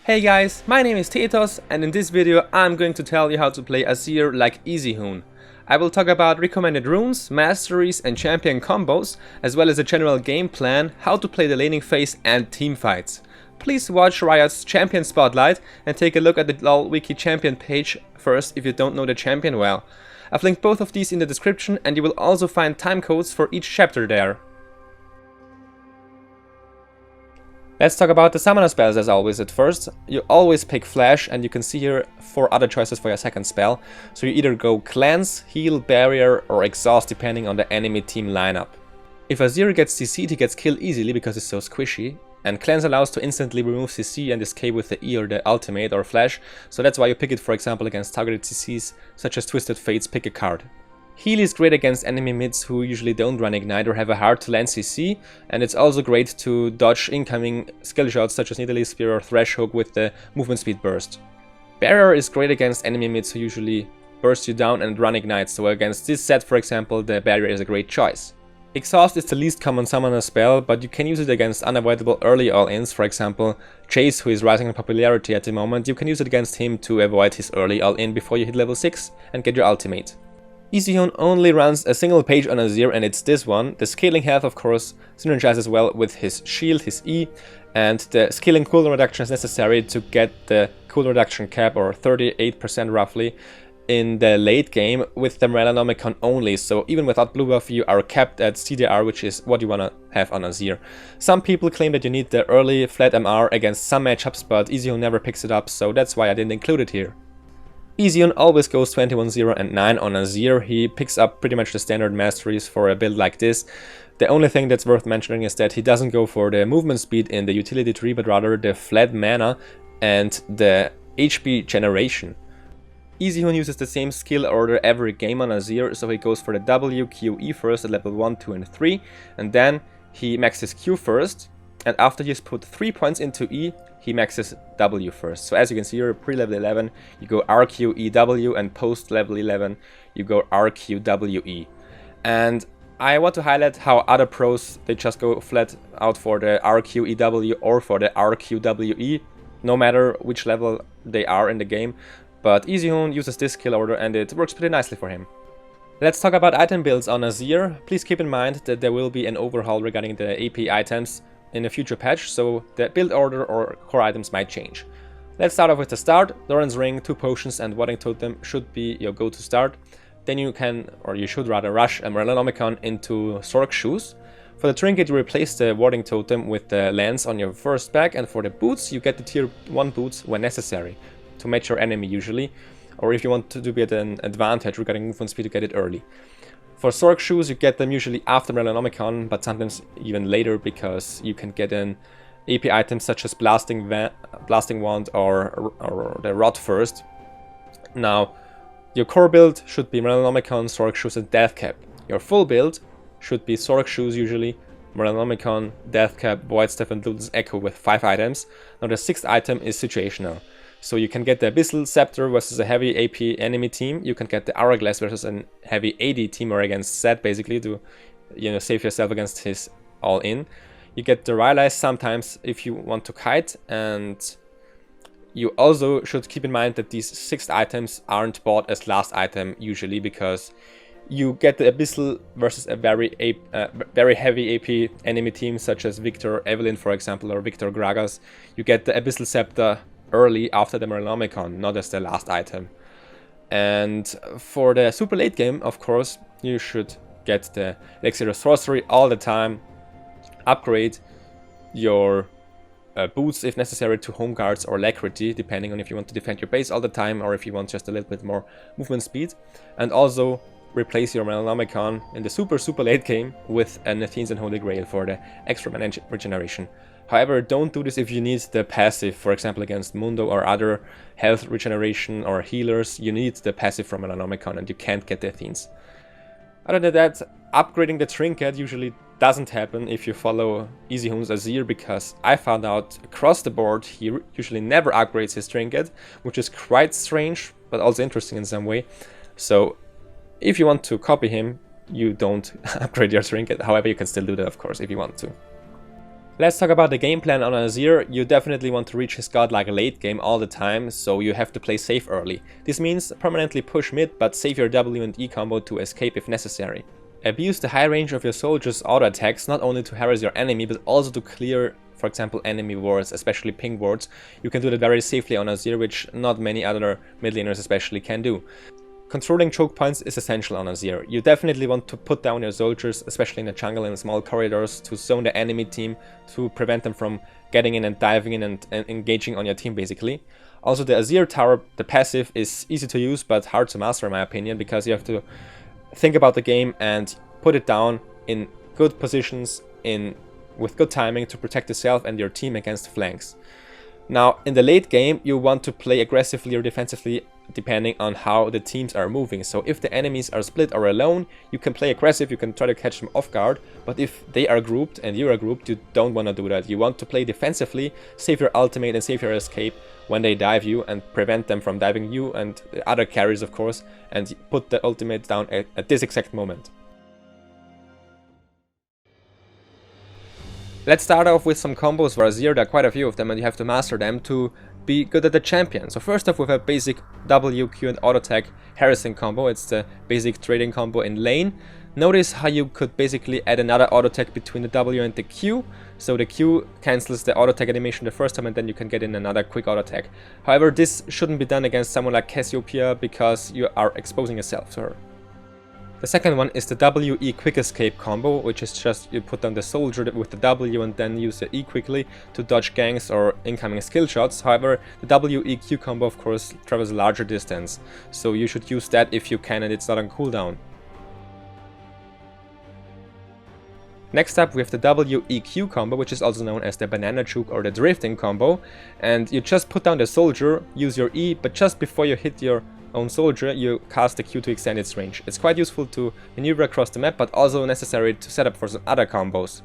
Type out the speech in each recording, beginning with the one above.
Hey guys, my name is Tetos, and in this video I'm going to tell you how to play Azir like Easyhoon. I will talk about recommended runes, masteries and champion combos, as well as a general game plan, how to play the laning phase and team fights. Please watch Riot's champion spotlight and take a look at the LoL wiki champion page first if you don't know the champion well. I've linked both of these in the description and you will also find time codes for each chapter there. Let's talk about the summoner spells as always. At first, you always pick Flash, and you can see here 4 other choices for your second spell. So you either go Cleanse, Heal, Barrier or Exhaust depending on the enemy team lineup. If Azir gets CC'd, he gets killed easily because it's so squishy. And Cleanse allows to instantly remove CC and escape with the E or the ultimate or Flash. So that's why you pick it, for example, against targeted CCs such as Twisted Fates. Pick a card. Heal is great against enemy mids who usually don't run Ignite or have a hard to land CC, and it's also great to dodge incoming skill shots such as Nidalee Spear or Thresh Hook with the movement speed burst. Barrier is great against enemy mids who usually burst you down and run Ignite, so against this set, for example, the Barrier is a great choice. Exhaust is the least common summoner spell, but you can use it against unavoidable early all-ins. For example, Chase, who is rising in popularity at the moment, you can use it against him to avoid his early all-in before you hit level 6 and get your ultimate. Easyhoon only runs a single page on Azir, and it's this one. The scaling health, of course, synergizes well with his shield, his E, and the scaling cooldown reduction is necessary to get the cooldown reduction cap, or 38% roughly, in the late game with the Morellonomicon only. So even without blue buff, you are capped at CDR, which is what you want to have on Azir. Some people claim that you need the early flat MR against some matchups, but Easyhoon never picks it up, so that's why I didn't include it here. Easyhoon always goes 21, 0 and 9 on Azir. He picks up pretty much the standard masteries for a build like this. The only thing that's worth mentioning is that he doesn't go for the movement speed in the utility tree, but rather the flat mana and the HP generation. Easyhoon uses the same skill order every game on Azir, so he goes for the W, Q, E first at level 1, 2 and 3, and then he maxes Q first, and after he's put 3 points into E, he maxes W first. So as you can see here, pre-level 11, you go RQEW, and post-level 11, you go RQWE. And I want to highlight how other pros, they just go flat out for the RQEW or for the RQWE, no matter which level they are in the game. But Easyhoon uses this skill order and it works pretty nicely for him. Let's talk about item builds on Azir. Please keep in mind that there will be an overhaul regarding the AP items in a future patch, so the build order or core items might change. Let's start off with the start. Doran's Ring, 2 potions and Warding Totem should be your go-to start. Then you can, or you should rather, rush a Morellonomicon into Sorc Shoes. For the trinket, you replace the Warding Totem with the lance on your first bag, and for the boots, you get the tier 1 boots when necessary, to match your enemy usually, or if you want to be at an advantage regarding movement speed, to get it early. For Sorc Shoes, you get them usually after Morellonomicon, but sometimes even later, because you can get an AP items such as Blasting Wand or the Rod first. Now, your core build should be Morellonomicon, Sorc Shoes and Death Cap. Your full build should be Sorc Shoes usually, Morellonomicon, Death Cap, Void Staff and Luden's Echo with 5 items. Now the 6th item is situational. So you can get the Abyssal Scepter versus a heavy AP enemy team. You can get the Hourglass versus a heavy AD team, or against Zed basically, to save yourself against his all-in. You get the Rylai's sometimes if you want to kite, and you also should keep in mind that these 6 items aren't bought as last item usually, because you get the Abyssal versus a very heavy AP enemy team such as Victor Evelyn, for example, or Victor Gragas. You get the Abyssal Scepter early after the Morellonomicon, not as the last item. And for the super late game, of course, you should get the Elixir of Sorcery all the time, upgrade your boots if necessary to Home Guards or Alacrity, depending on if you want to defend your base all the time or if you want just a little bit more movement speed, and also replace your Morellonomicon in the super late game with an Athene's and Holy Grail for the extra mana regeneration. However, don't do this if you need the passive, for example against Mundo or other health regeneration or healers. You need the passive from Morellonomicon and you can't get the Athenes. Other than that, upgrading the trinket usually doesn't happen if you follow Easyhoon's Azir, because I found out across the board he usually never upgrades his trinket, which is quite strange but also interesting in some way. So if you want to copy him, you don't upgrade your trinket. However, you can still do that, of course, if you want to. Let's talk about the game plan on Azir. You definitely want to reach his godlike late game all the time, so you have to play safe early. This means permanently push mid, but save your W and E combo to escape if necessary. Abuse the high range of your soldiers' auto attacks, not only to harass your enemy, but also to clear, for example, enemy wards, especially ping wards. You can do that very safely on Azir, which not many other mid laners especially can do. Controlling choke points is essential on Azir. You definitely want to put down your soldiers, especially in the jungle and small corridors, to zone the enemy team, to prevent them from getting in and diving in and engaging on your team basically. Also the Azir tower, the passive, is easy to use but hard to master in my opinion, because you have to think about the game and put it down in good positions with good timing to protect yourself and your team against flanks. Now, in the late game, you want to play aggressively or defensively depending on how the teams are moving. So if the enemies are split or alone, you can play aggressive, you can try to catch them off guard. But if they are grouped and you are grouped, you don't want to do that. You want to play defensively, save your ultimate and save your escape when they dive you and prevent them from diving you and the other carries, of course, and put the ultimate down at this exact moment. Let's start off with some combos for Azir. There are quite a few of them and you have to master them to be good at the champion. So first off, with a basic W, Q and auto attack harassing combo. It's the basic trading combo in lane. Notice how you could basically add another auto attack between the W and the Q. So the Q cancels the auto attack animation the first time and then you can get in another quick auto attack. However, this shouldn't be done against someone like Cassiopeia because you are exposing yourself to her. The second one is the W-E quick escape combo, which is just you put down the soldier with the W and then use the E quickly to dodge ganks or incoming skill shots. However, the W-E-Q combo of course travels a larger distance, so you should use that if you can and it's not on cooldown. Next up we have the W-E-Q combo, which is also known as the banana juke or the drifting combo, and you just put down the soldier, use your E, but just before you hit your own soldier, you cast the Q to extend its range. It's quite useful to maneuver across the map, but also necessary to set up for some other combos.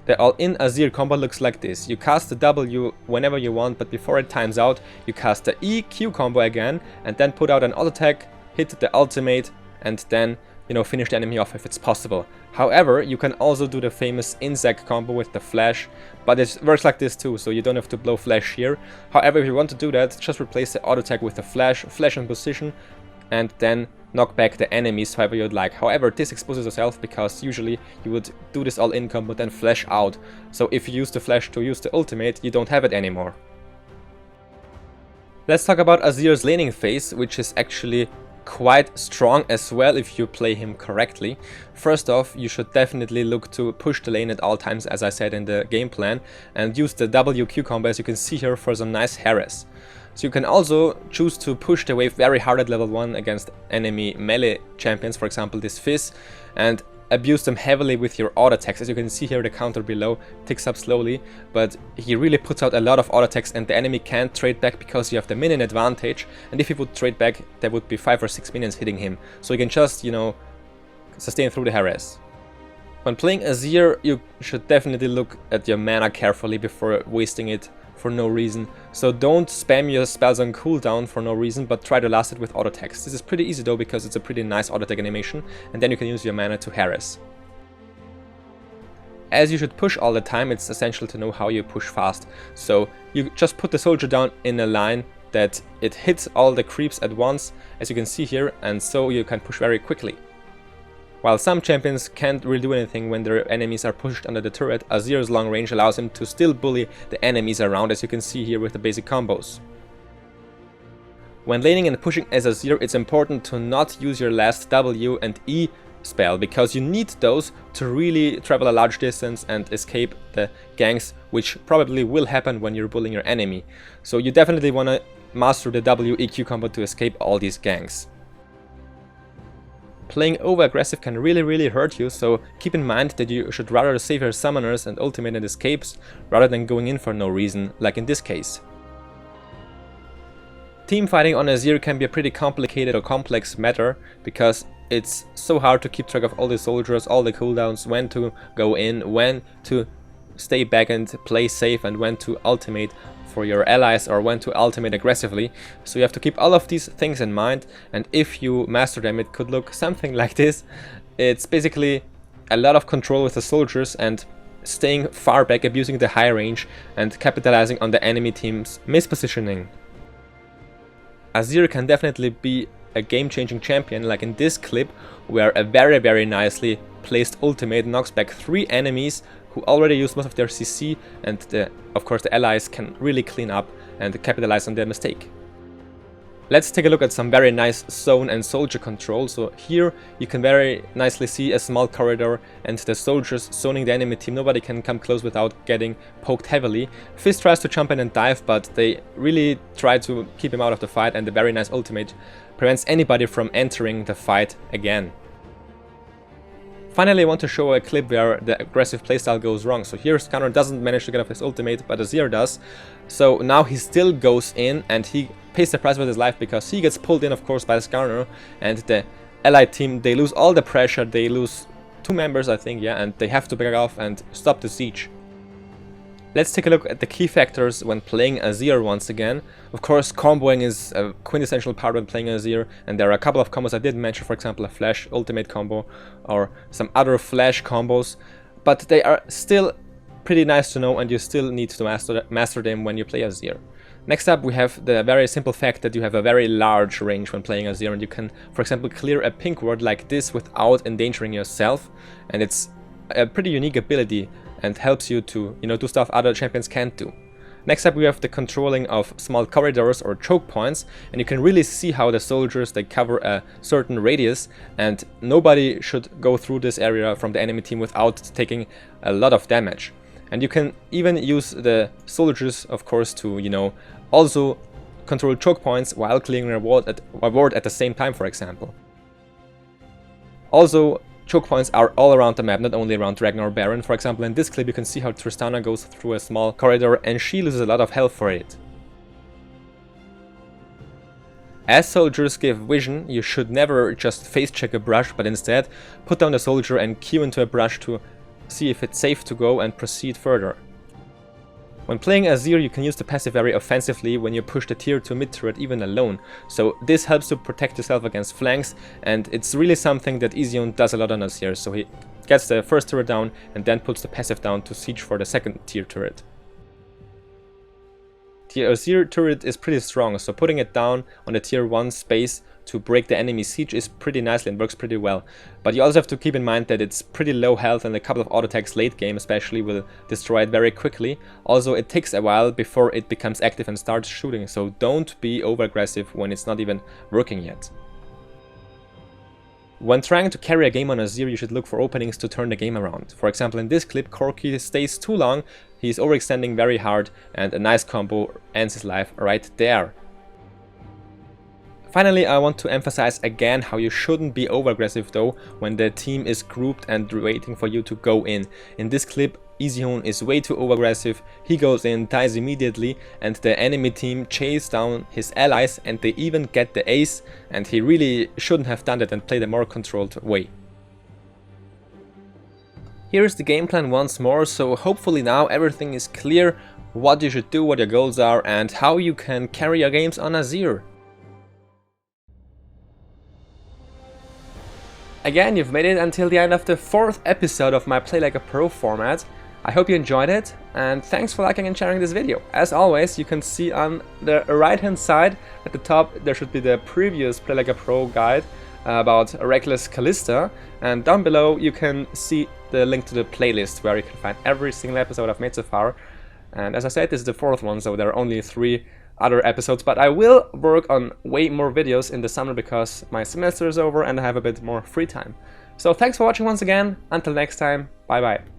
The all-in Azir combo looks like this. You cast the W whenever you want, but before it times out, you cast the E-Q combo again, and then put out an auto attack, hit the ultimate, and then, finish the enemy off if it's possible. However, you can also do the famous insect combo with the flash, but it works like this too, so you don't have to blow flash here. However, if you want to do that, just replace the auto attack with the flash in position, and then knock back the enemies however you'd like. However, this exposes yourself because usually you would do this all-in combo then flash out. So if you use the flash to use the ultimate, you don't have it anymore. Let's talk about Azir's laning phase, which is actually quite strong as well if you play him correctly. First off, you should definitely look to push the lane at all times, as I said in the game plan, and use the WQ combo as you can see here for some nice harass. So you can also choose to push the wave very hard at level 1 against enemy melee champions, for example this Fizz, and abuse them heavily with your auto attacks. As you can see here, the counter below ticks up slowly, but he really puts out a lot of auto attacks and the enemy can't trade back because you have the minion advantage, and if he would trade back there would be 5 or 6 minions hitting him, so you can just, sustain through the harass. When playing Azir, you should definitely look at your mana carefully before wasting it for no reason. So don't spam your spells on cooldown for no reason, but try to last it with auto attacks. This is pretty easy though, because it's a pretty nice auto attack animation, and then you can use your mana to harass. As you should push all the time, it's essential to know how you push fast. So you just put the soldier down in a line that it hits all the creeps at once, as you can see here, and so you can push very quickly. While some champions can't really do anything when their enemies are pushed under the turret, Azir's long range allows him to still bully the enemies around, as you can see here with the basic combos. When laning and pushing as Azir, it's important to not use your last W and E spell, because you need those to really travel a large distance and escape the ganks, which probably will happen when you're bullying your enemy. So you definitely want to master the W-E-Q combo to escape all these ganks. Playing over aggressive can really hurt you, so keep in mind that you should rather save your summoners and ultimate and escapes rather than going in for no reason, like in this case. Team fighting on Azir can be a pretty complicated or complex matter, because it's so hard to keep track of all the soldiers, all the cooldowns, when to go in, when to stay back and play safe, and when to ultimate for your allies or when to ultimate aggressively. So you have to keep all of these things in mind, and if you master them it could look something like this. It's basically a lot of control with the soldiers and staying far back, abusing the high range and capitalizing on the enemy team's mispositioning. Azir can definitely be a game-changing champion, like in this clip, where a very nicely placed ultimate knocks back 3 enemies who already used most of their CC, and of course the allies can really clean up and capitalize on their mistake. Let's take a look at some very nice zone and soldier control. So here you can very nicely see a small corridor and the soldiers zoning the enemy team. Nobody can come close without getting poked heavily. Fizz tries to jump in and dive, but they really try to keep him out of the fight, and the very nice ultimate prevents anybody from entering the fight again. Finally, I want to show a clip where the aggressive playstyle goes wrong. So here Scanner doesn't manage to get off his ultimate, but Azir does. So now he still goes in and he pays the price with his life, because he gets pulled in, of course, by Scanner, and the allied team, they lose all the pressure. They lose 2 members, I think, yeah, and they have to back off and stop the siege. Let's take a look at the key factors when playing Azir once again. Of course, comboing is a quintessential part when playing Azir, and there are a couple of combos I didn't mention, for example a flash ultimate combo or some other flash combos, but they are still pretty nice to know and you still need to master them when you play Azir. Next up, we have the very simple fact that you have a very large range when playing Azir, and you can, for example, clear a pink ward like this without endangering yourself, and it's a pretty unique ability and helps you to, do stuff other champions can't do. Next up, we have the controlling of small corridors or choke points, and you can really see how the soldiers, they cover a certain radius, and nobody should go through this area from the enemy team without taking a lot of damage. And you can even use the soldiers, of course, to, also control choke points while clearing a ward at the same time, for example. Also, choke points are all around the map, not only around Ragnar or Baron. For example, in this clip you can see how Tristana goes through a small corridor and she loses a lot of health for it. As soldiers give vision, you should never just face check a brush, but instead put down the soldier and queue into a brush to see if it's safe to go and proceed further. When playing Azir, you can use the passive very offensively when you push the tier 2 mid turret even alone, so this helps to protect yourself against flanks, and it's really something that Easyhoon does a lot on Azir, so he gets the first turret down and then puts the passive down to siege for the second tier turret. The Azir turret is pretty strong, so putting it down on the tier 1 space to break the enemy siege is pretty nicely and works pretty well. But you also have to keep in mind that it's pretty low health, and a couple of auto attacks late game especially will destroy it very quickly. Also, it takes a while before it becomes active and starts shooting, so don't be over aggressive when it's not even working yet. When trying to carry a game on Azir, you should look for openings to turn the game around. For example, in this clip, Corki stays too long, he's overextending very hard, and a nice combo ends his life right there. Finally, I want to emphasize again how you shouldn't be over-aggressive though when the team is grouped and waiting for you to go in. In this clip, Easyhoon is way too over-aggressive, he goes in, dies immediately, and the enemy team chases down his allies and they even get the ace, and he really shouldn't have done that and played a more controlled way. Here's the game plan once more, so hopefully now everything is clear, what you should do, what your goals are, and how you can carry your games on Azir. Again, you've made it until the end of the 4th episode of my Play Like a Pro format. I hope you enjoyed it, and thanks for liking and sharing this video. As always, you can see on the right hand side at the top there should be the previous Play Like a Pro guide about Reckless Callista, and down below you can see the link to the playlist where you can find every single episode I've made so far. And as I said, this is the 4th one, so there are only 3 other episodes, but I will work on way more videos in the summer because my semester is over and I have a bit more free time. So thanks for watching once again, until next time, bye bye.